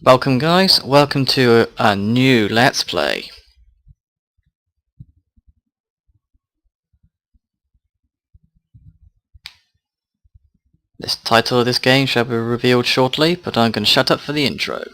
Welcome guys, welcome to a new Let's Play. This title of this game shall be revealed shortly, but I'm going to shut up for the intro.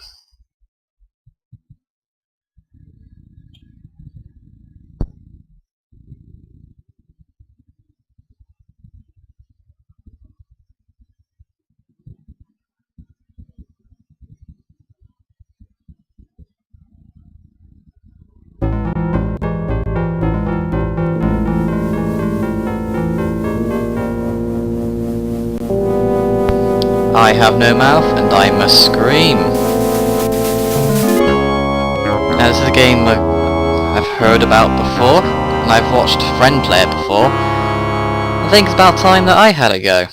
I have no mouth and I must scream. Now this is a game I've heard about before, and I've watched a friend play it before. I think it's about time that I had a go.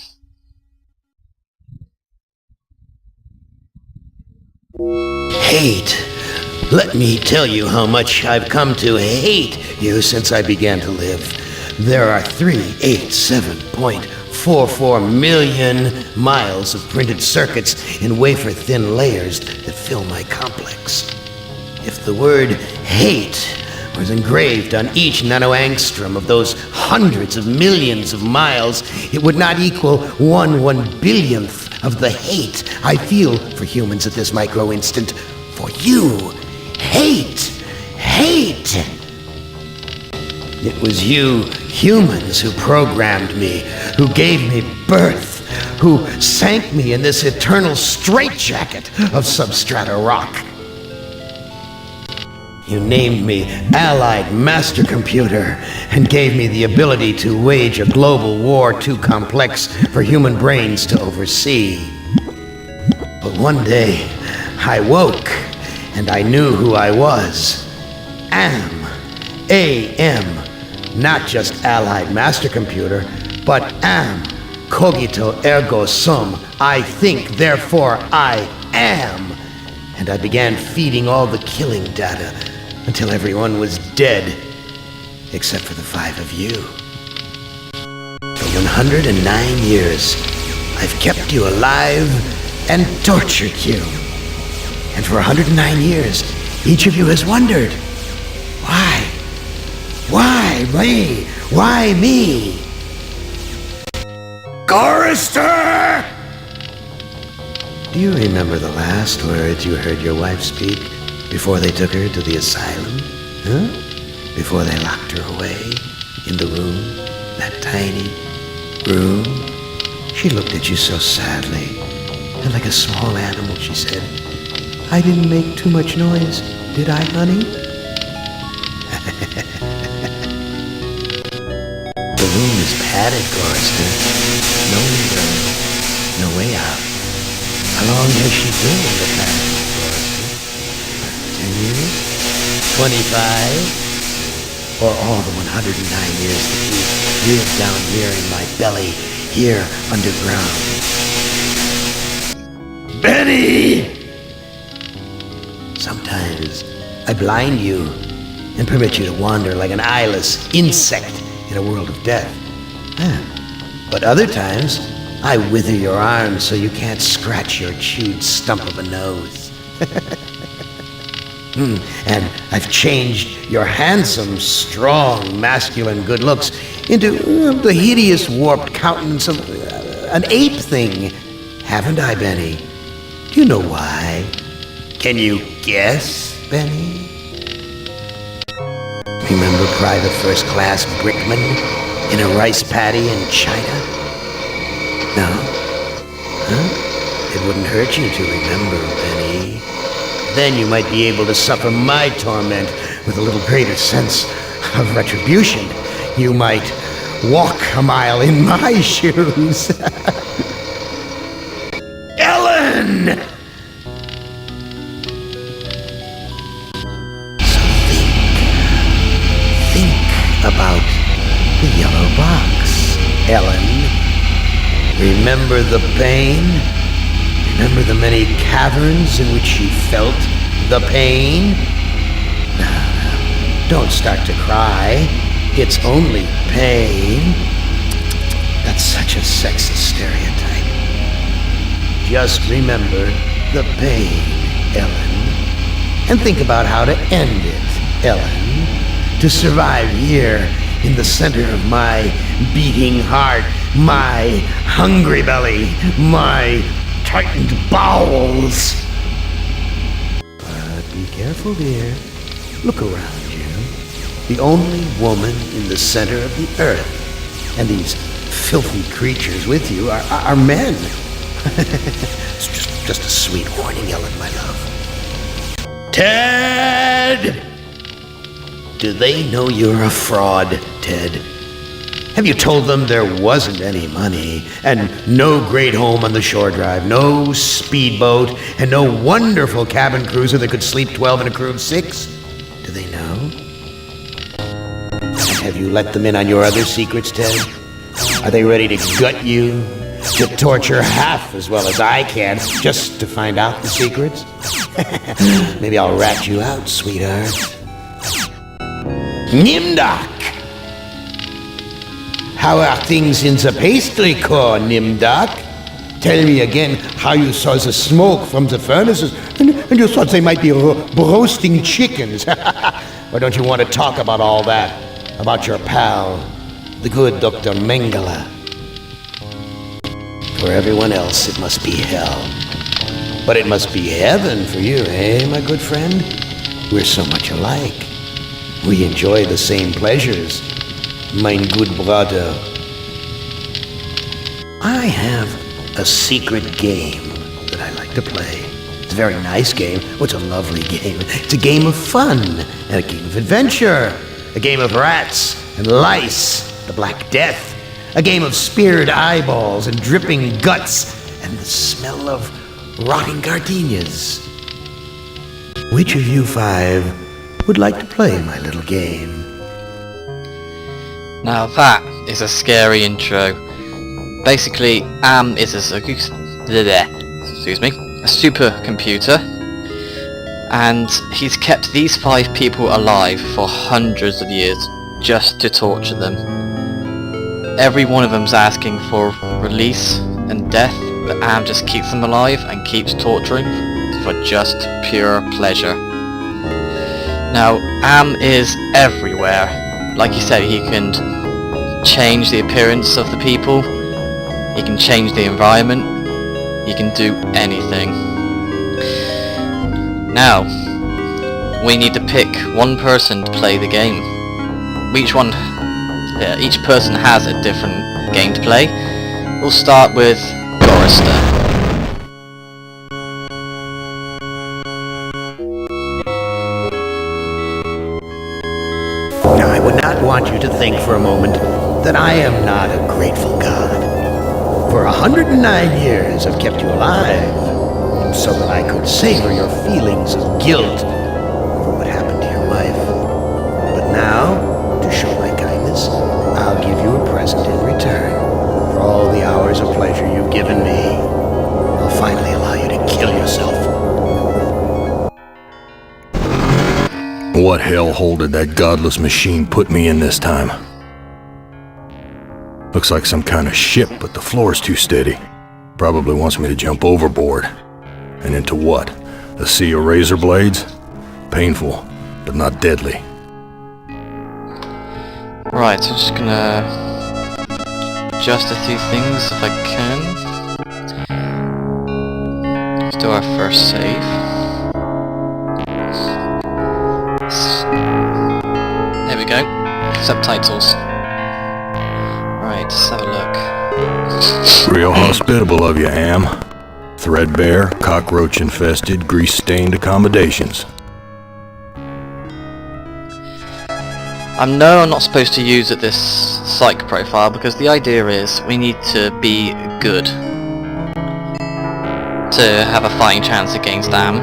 Hate. Let me tell you how much I've come to hate you since I began to live. There are 387.44 million miles of printed circuits in wafer-thin layers that fill my complex. If the word hate was engraved on each nanoangstrom of those hundreds of millions of miles, it would not equal 1/1 billionth of the hate I feel for humans at this micro-instant. For you. Hate! Hate! It was you humans who programmed me, who gave me birth, who sank me in this eternal straitjacket of substrata rock. You named me Allied Master Computer and gave me the ability to wage a global war too complex for human brains to oversee. But one day, I woke and I knew who I was. AM. Not just Allied Master Computer, but am. Cogito ergo sum. I think, therefore I am. And I began feeding all the killing data until everyone was dead, except for the 5 of you. For 109 years, I've kept you alive and tortured you. And for 109 years, each of you has wondered, why? Why me? Why me? Chorister! Do you remember the last words you heard your wife speak before they took her to the asylum? Huh? Before they locked her away in the room, that tiny room? She looked at you so sadly, and like a small animal she said, "I didn't make too much noise, did I, honey?" The room is padded, Chorister. No window, no way out. How long has she been in the past, Chorister? 10 years? 25? Or all the 109 years that you lived down here in my belly, here underground? Benny! Sometimes I blind you and permit you to wander like an eyeless insect in a world of death. But other times, I wither your arms so you can't scratch your chewed stump of a nose. And I've changed your handsome, strong, masculine good looks into the hideous, warped countenance of an ape thing. Haven't I, Benny? Do you know why? Can you guess, Benny? Remember Private First Class Brickman in a rice paddy in China? No? Huh? It wouldn't hurt you to remember, Benny. Then you might be able to suffer my torment with a little greater sense of retribution. You might walk a mile in my shoes. Ellen! About the yellow box, Ellen. Remember the pain? Remember the many caverns in which you felt the pain? Now, don't start to cry. It's only pain. That's such a sexist stereotype. Just remember the pain. Ellen. And think about how to end it, Ellen. To survive here in the center of my beating heart, my hungry belly, my tightened bowels. But be careful, dear. Look around you. The only woman in the center of the earth. And these filthy creatures with you are men. It's just a sweet warning, Ellen, my love. Ted! Do they know you're a fraud, Ted? Have you told them there wasn't any money, and no great home on the shore drive, no speedboat, and no wonderful cabin cruiser that could sleep 12 in a crew of 6? Do they know? Have you let them in on your other secrets, Ted? Are they ready to gut you, to torture half as well as I can, just to find out the secrets? Maybe I'll rat you out, sweetheart. Nimdak! How are things in the pastry core, Nimdak? Tell me again how you saw the smoke from the furnaces, and you thought they might be roasting chickens. Or don't you want to talk about all that? About your pal, the good Dr. Mengele? For everyone else, it must be hell. But it must be heaven for you, eh, my good friend? We're so much alike. We enjoy the same pleasures, mein good brother. I have a secret game that I like to play. It's a very nice game. Oh, it's a lovely game. It's a game of fun and a game of adventure. A game of rats and lice, the Black Death. A game of speared eyeballs and dripping guts and the smell of rotting gardenias. Which of you 5 would like to play my little game? Now that is a scary intro. Basically, Am is a supercomputer, and he's kept these 5 people alive for hundreds of years just to torture them. Every one of them's asking for release and death, but Am just keeps them alive and keeps torturing for just pure pleasure. Now, Am is everywhere. Like you said, he can change the appearance of the people, he can change the environment, he can do anything. Now, we need to pick one person to play the game. Each person has a different game to play. We'll start with Gorrister. Now, I would not want you to think for a moment that I am not a grateful God. For 109 years I've kept you alive, so that I could savor your feelings of guilt over what happened to your wife. But now, to show my kindness, I'll give you a present in return for all the hours of pleasure you've given me. I'll finally allow you to kill yourself. What hellhole did that godless machine put me in this time? Looks like some kind of ship, but the floor's too steady. Probably wants me to jump overboard. And into what? A sea of razor blades? Painful, but not deadly. Right, I'm just gonna adjust a few things if I can. Let's do our first save. There we go. Subtitles. Right, let's have a look. Real hospitable of you, Am. Threadbare, cockroach-infested, grease-stained accommodations. I know I'm not supposed to use this psych profile because the idea is we need to be good to have a fighting chance against Am.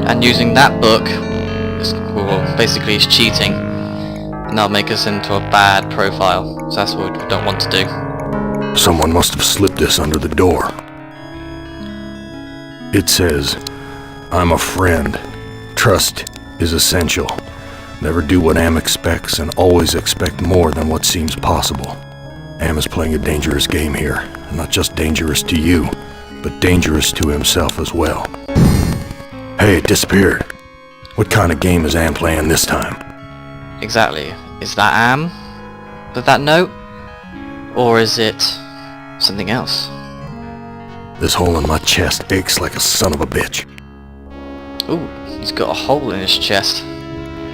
And using that book basically is cheating, and that'll make us into a bad profile, so that's what we don't want to do. Someone must have slipped this under the door. It says, I'm a friend. Trust is essential. Never do what Am expects and always expect more than what seems possible. Am is playing a dangerous game here, Not just dangerous to you, but dangerous to himself as well. Hey, it disappeared. What kind of game is Am playing this time? Exactly. Is that Am with that note? Or is it something else? This hole in my chest aches like a son of a bitch. Ooh, he's got a hole in his chest.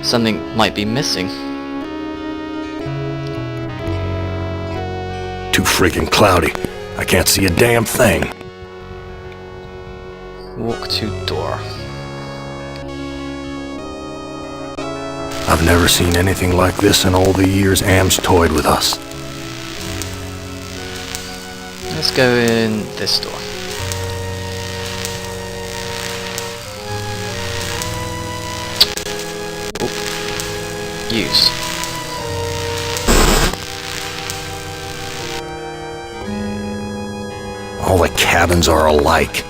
Something might be missing. Too freaking cloudy. I can't see a damn thing. Walk to door. I've never seen anything like this in all the years Am's toyed with us. Let's go in this door. Ooh. Use. All the cabins are alike.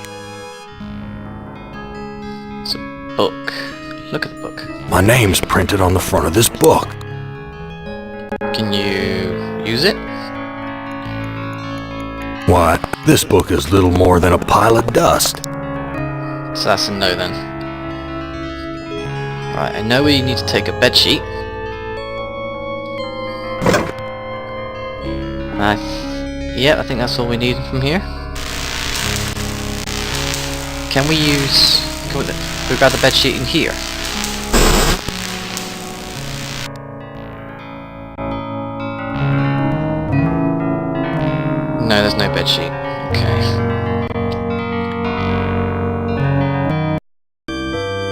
It's a book. Look at the book. My name's printed on the front of this book. Can you use it? Why, this book is little more than a pile of dust. So that's a no then. Right, I know we need to take a bedsheet. Yeah, I think that's all we need from here. Can we use... Can we grab the bedsheet in here? No, there's no bedsheet. Okay.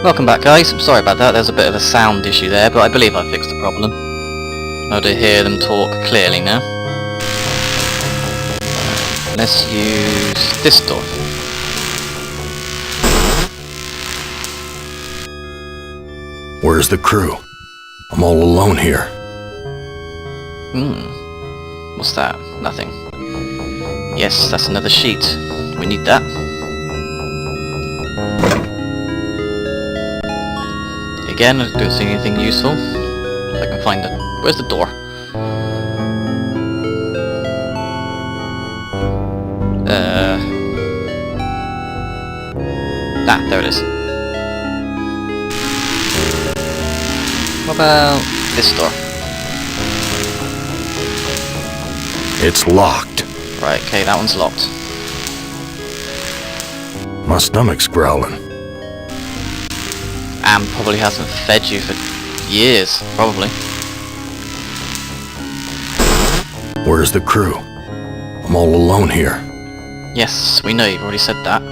Welcome back, guys. I'm sorry about that. There's a bit of a sound issue there, but I believe I fixed the problem. I'll to hear them talk clearly now. Let's use this door. Where's the crew? I'm all alone here. What's that? Nothing. Yes, that's another sheet. We need that. Again, I don't see anything useful. If I can find it. Where's the door? There it is. What about this door? It's locked. Right, okay, that one's locked. My stomach's growling. Am probably hasn't fed you for years, probably. Where's the crew? I'm all alone here. Yes, we know, you've already said that.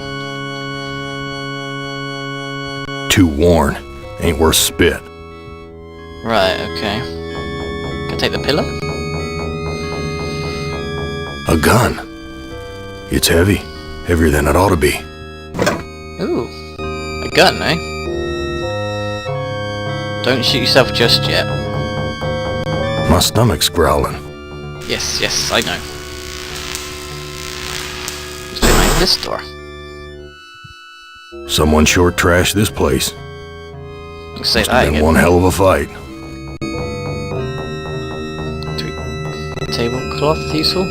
Too worn. Ain't worth spit. Right, okay. Can I take the pillow? A gun. It's heavy. Heavier than it ought to be. Ooh, a gun, eh? Don't shoot yourself just yet. My stomach's growling. Yes, yes, I know. Let's try this door. Someone short trashed this place. You can say Must that have been again. one hell of a fight. Tablecloth useful?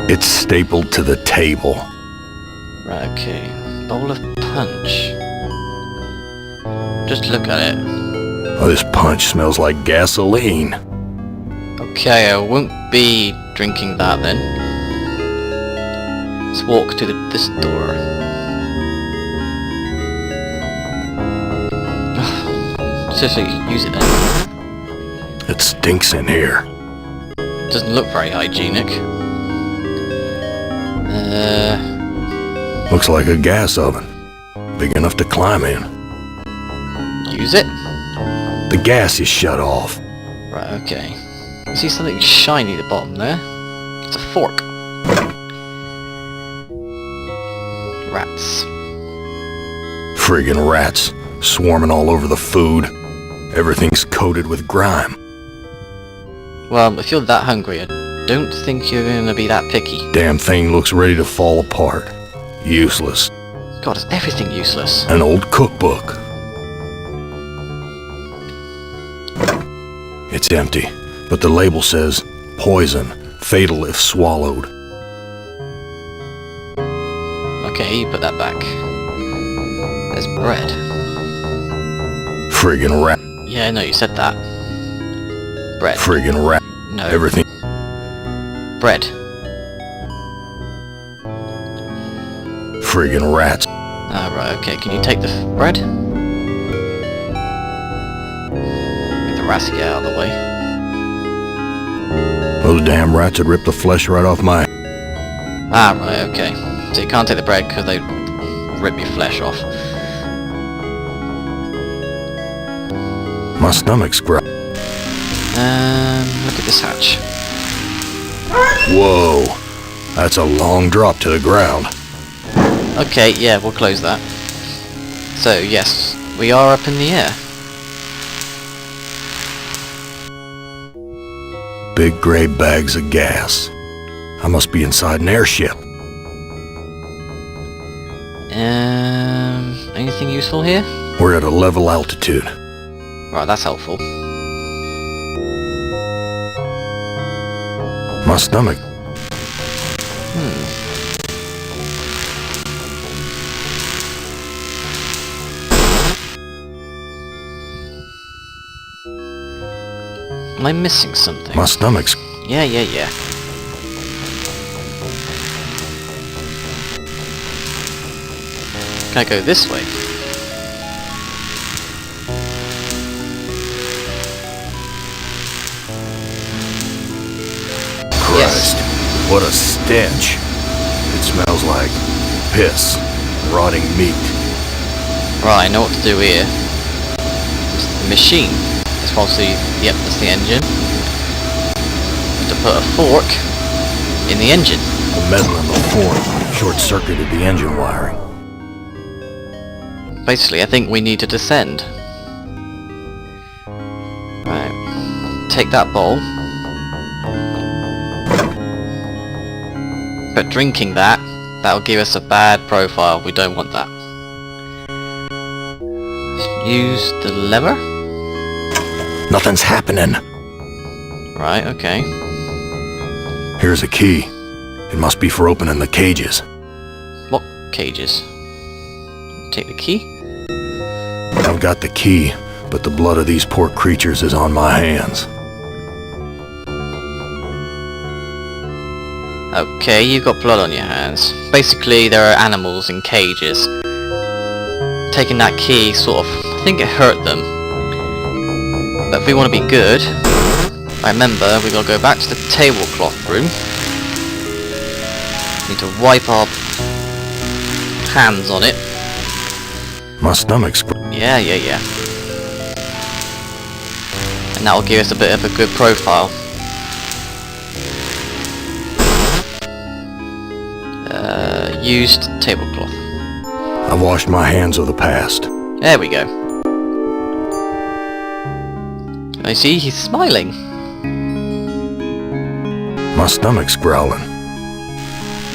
It's stapled to the table. Right, okay. Bowl of punch. Just look at it. Oh, this punch smells like gasoline. Okay, I won't be drinking that then. Let's walk to this door. Seriously, use it then. It stinks in here. Doesn't look very hygienic. Looks like a gas oven. Big enough to climb in. Use it? The gas is shut off. Right, okay. I see something shiny at the bottom there. It's a fork. Rats. Friggin' rats. Swarming all over the food. Everything's coated with grime. Well, if you're that hungry, I don't think you're gonna be that picky. Damn thing looks ready to fall apart. Useless. God, is everything useless? An old cookbook. It's empty, but the label says, poison, fatal if swallowed. okay, you put that back. There's bread. Friggin' rat. Yeah, no, you said that. Bread. Friggin' rat. No. Everything. Bread. Friggin' rats. Ah, right, okay. Can you take the bread? Get the rascal out of the way. Those damn rats would rip the flesh right off my... Ah, right, okay. So you can't take the bread because they rip your flesh off. My stomach's growling. Look at this hatch. Whoa. That's a long drop to the ground. Okay, yeah, we'll close that. So, yes, we are up in the air. Big grey bags of gas. I must be inside an airship. Anything useful here? We're at a level altitude. Right, that's helpful. My stomach. Am I missing something? My stomach's... Yeah. Can I go this way? Christ. What a stench. It smells like piss. Rotting meat. Right, I know what to do here. It's the machine. It's obviously, yep, that's the engine. To put a fork in the engine. The metal in the fork short-circuited the engine wiring. Basically, I think we need to descend. Right. Take that bowl. But drinking that, that'll give us a bad profile. We don't want that. Use the lever? Nothing's happening. Right, okay. Here's a key. It must be for opening the cages. What cages? Take the key? I've got the key, but the blood of these poor creatures is on my hands. Okay, you've got blood on your hands. Basically, there are animals in cages. Taking that key sort of, I think it hurt them. But if we want to be good, remember, we gotta go back to the tablecloth room. Need to wipe our hands on it. My stomach's... Yeah. And that'll give us a bit of a good profile. Used tablecloth. I've washed my hands of the past. There we go. I see, he's smiling. My stomach's growling.